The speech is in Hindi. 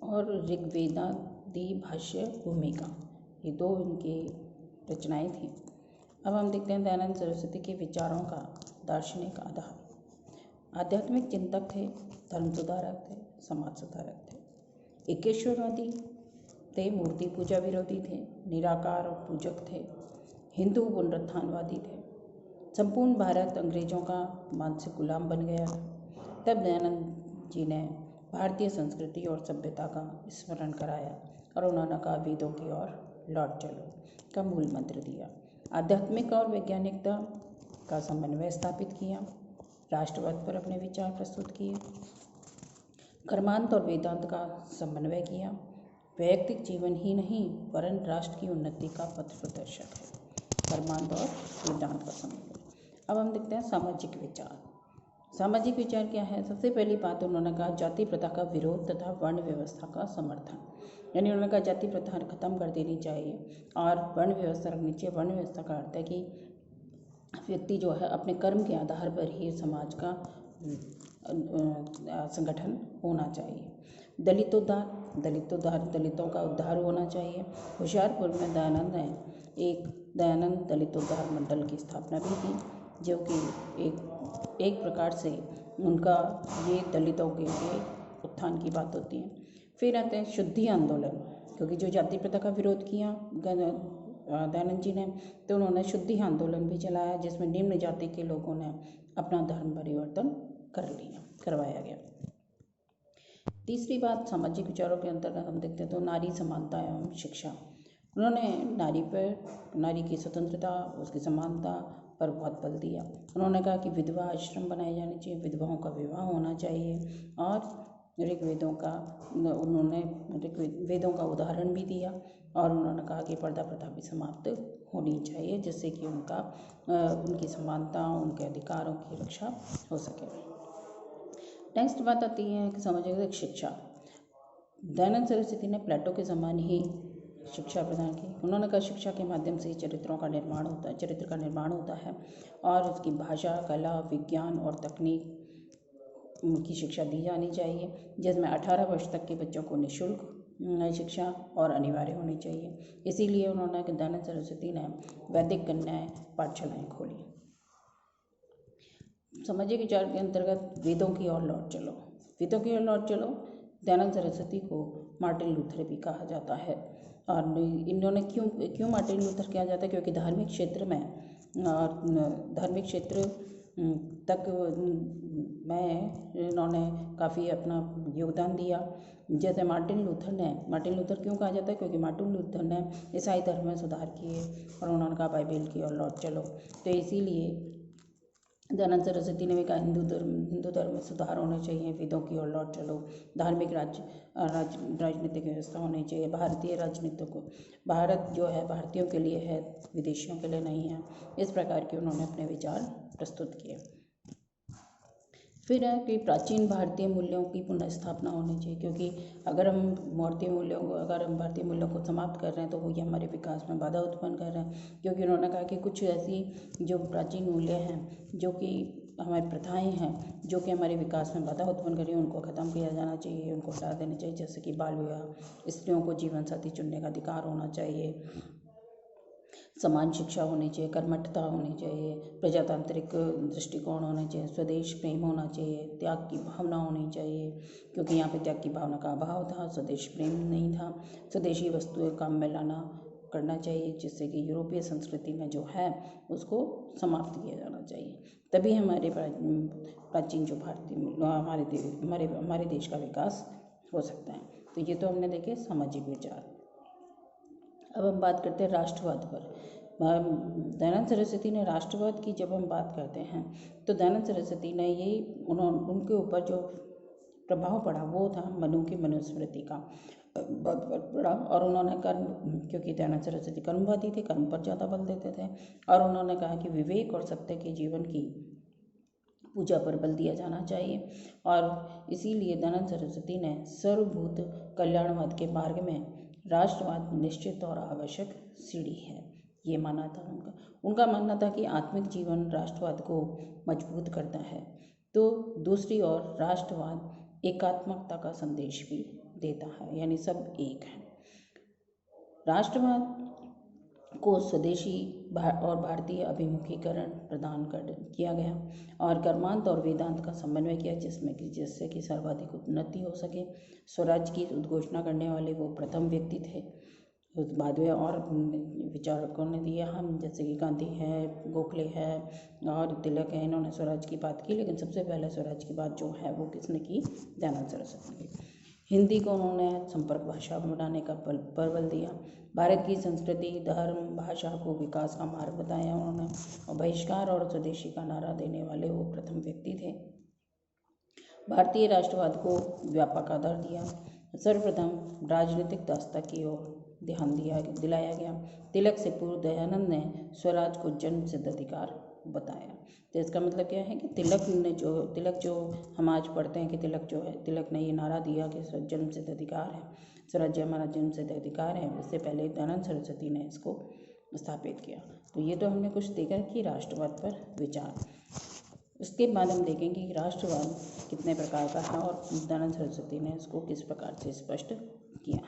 और ऋग्वेदादि भाष्य भूमिका, ये 2 इनकी रचनाएं थी। अब हम देखते हैं दयानंद सरस्वती के विचारों का दार्शनिक आधार। आध्यात्मिक चिंतक थे, धर्म सुधारक थे, समाज सुधारक थे। एकेश्वरवादी थे, मूर्ति पूजा विरोधी थे, निराकार और पूजक थे, हिंदू पुनरुत्थानवादी थे। संपूर्ण भारत अंग्रेजों का मानसिक गुलाम बन गया। तब दयानंद जी ने भारतीय संस्कृति और सभ्यता का स्मरण कराया और उन्होंने कहा वेदों की ओर लौट चलो का मूल मंत्र दिया। आध्यात्मिक और वैज्ञानिकता का समन्वय स्थापित किया, राष्ट्रवाद पर अपने विचार प्रस्तुत किए, कर्मांत और वेदांत का समन्वय किया। वैयक्तिक जीवन ही नहीं वरन राष्ट्र की उन्नति का पथ प्रदर्शक है, कर्मांत और वेदांत का समन्वय। अब हम देखते हैं सामाजिक विचार। सामाजिक विचार क्या है? सबसे पहली बात उन्होंने कहा जाति प्रथा का विरोध तथा वर्ण व्यवस्था का समर्थन। यानी उन्होंने कहा जाति प्रथा खत्म कर देनी चाहिए और वर्ण व्यवस्था रखनी चाहिए। वर्ण व्यवस्था का अर्थ है कि व्यक्ति जो है अपने कर्म के आधार पर ही समाज का संगठन होना चाहिए। दलितों का उद्धार होना चाहिए। होशियारपुर में दयानंद ने एक दयानंद दलितोद्धार मंडल की स्थापना भी की, जो कि एक प्रकार से उनका ये दलितों के लिए उत्थान की बात होती है। फिर आते हैं शुद्धि आंदोलन, क्योंकि जो जाति प्रथा का विरोध किया दयानंद जी ने, तो उन्होंने शुद्धि आंदोलन भी चलाया, जिसमें निम्न जाति के लोगों ने अपना धर्म परिवर्तन करवाया गया। तीसरी बात सामाजिक विचारों के अंतर्गत हम देखते हैं तो नारी समानता एवं शिक्षा। उन्होंने नारी की स्वतंत्रता, उसकी समानता पर बहुत बल दिया। उन्होंने कहा कि विधवा आश्रम बनाए जाने चाहिए, विधवाओं का विवाह होना चाहिए और ऋग्वेदों का उदाहरण भी दिया। और उन्होंने कहा कि पर्दा प्रथा भी समाप्त होनी चाहिए, जिससे कि उनकी समानता, उनके अधिकारों की रक्षा हो सके। नेक्स्ट बात आती है कि सामाजिक शिक्षा। दयानंद सरस्वती ने प्लेटो के समान ही शिक्षा प्रदान की। उन्होंने कहा शिक्षा के माध्यम से चरित्र का निर्माण होता है और उसकी भाषा, कला, विज्ञान और तकनीक की शिक्षा दी जानी चाहिए, जिसमें 18 वर्ष तक के बच्चों को निःशुल्क शिक्षा और अनिवार्य होनी चाहिए। इसीलिए उन्होंने दयानंद सरस्वती ने वैदिक कन्याएं पाठशालाएं खोली। सामाजिक विचार के अंतर्गत वेदों की ओर लौट चलो दयानंद सरस्वती को मार्टिन लूथर भी कहा जाता है। और इन्होंने क्यों मार्टिन लूथर कहा जाता है? क्योंकि धार्मिक क्षेत्र तक में इन्होंने काफ़ी अपना योगदान दिया। जैसे मार्टिन लूथर क्यों कहा जाता है? क्योंकि मार्टिन लूथर ने ईसाई धर्म में सुधार किए और उन्होंने कहा बाइबल की ओर लौट चलो। तो इसीलिए दयानंद सरस्वती ने भी कहा हिंदू धर्म में सुधार होने चाहिए, वेदों की ओर लौट चलो, धार्मिक राजनीतिक व्यवस्था होनी चाहिए। भारतीय राजनीति को भारत जो है भारतीयों के लिए है, विदेशियों के लिए नहीं है। इस प्रकार के उन्होंने अपने विचार प्रस्तुत किए। फिर है कि प्राचीन भारतीय मूल्यों की पुनः स्थापना होनी चाहिए, क्योंकि अगर हम भारतीय मूल्यों को समाप्त कर रहे हैं तो वो ये हमारे विकास में बाधा उत्पन्न कर रहे हैं। क्योंकि उन्होंने कहा कि कुछ ऐसी जो प्राचीन मूल्य हैं, जो कि हमारी प्रथाएं हैं, जो कि हमारे विकास में बाधा उत्पन्न कर रही हैं, उनको ख़त्म किया जाना चाहिए, उनको हटा देना चाहिए। जैसे कि बाल विवाह, स्त्रियों को जीवन साथी चुनने का अधिकार होना चाहिए, समान शिक्षा होनी चाहिए, कर्मठता होनी चाहिए, प्रजातांत्रिक दृष्टिकोण होना चाहिए, स्वदेश प्रेम होना चाहिए, त्याग की भावना होनी चाहिए, क्योंकि यहाँ पे त्याग की भावना का अभाव था, स्वदेश प्रेम नहीं था। स्वदेशी वस्तुएं काम में लाना करना चाहिए, जिससे कि यूरोपीय संस्कृति में जो है उसको समाप्त किया जाना चाहिए। तभी हमारे प्राचीन जो हमारे देश का विकास हो सकता है। तो ये तो हमने देखे सामाजिक विचार। अब हम बात करते हैं राष्ट्रवाद पर। दयानंद सरस्वती ने राष्ट्रवाद की जब हम बात करते हैं तो दयानंद सरस्वती ने उनके ऊपर जो प्रभाव पड़ा वो था मनु की मनुस्मृति का बहुत बड़ा। और उन्होंने कर्म, क्योंकि दयानंद सरस्वती कर्मवादी थे, कर्म पर ज़्यादा बल देते थे, और उन्होंने कहा कि विवेक और सत्य के जीवन की पूजा पर बल दिया जाना चाहिए। और इसीलिए दयानंद सरस्वती ने सर्वभूत कल्याणवाद के मार्ग में राष्ट्रवाद निश्चित और आवश्यक सीढ़ी है, ये माना था उनका मानना था कि आत्मिक जीवन राष्ट्रवाद को मजबूत करता है। तो दूसरी ओर राष्ट्रवाद एकात्मकता का संदेश भी देता है, यानी सब एक है। राष्ट्रवाद को स्वदेशी और भारतीय अभिमुखीकरण प्रदान किया गया और कर्मांत और वेदांत का समन्वय किया, जिससे कि सर्वाधिक उन्नति हो सके। स्वराज की उद्घोषणा करने वाले वो प्रथम व्यक्ति थे। बाद में और विचारकों ने दिया, हम जैसे कि गांधी है, गोखले है और तिलक है, इन्होंने स्वराज की बात की, लेकिन सबसे पहले स्वराज की बात जो है वो किसने की? दयानंद सरस्वती ने। हिंदी को उन्होंने संपर्क भाषा बनाने का बल दिया। भारत की संस्कृति, धर्म, भाषा को विकास का मार्ग बताया उन्होंने। और बहिष्कार और स्वदेशी का नारा देने वाले वो प्रथम व्यक्ति थे। भारतीय राष्ट्रवाद को व्यापक आधार दिया। सर्वप्रथम राजनीतिक दास्ता की ओर ध्यान दिलाया गया। तिलक से पूर्व दयानंद ने स्वराज को जन्म सिद्ध अधिकार बताया। तो इसका मतलब क्या है कि तिलक जो हम आज पढ़ते हैं कि तिलक ने ये नारा दिया कि जन्म सिद्ध अधिकार है, स्वराज्य हमारा जन्म सिद्ध अधिकार है, इससे पहले दयानंद सरस्वती ने इसको स्थापित किया। तो ये तो हमने कुछ देखा कि राष्ट्रवाद पर विचार। उसके बाद हम देखेंगे कि राष्ट्रवाद कितने प्रकार का है और दयानंद सरस्वती ने इसको किस प्रकार से स्पष्ट किया।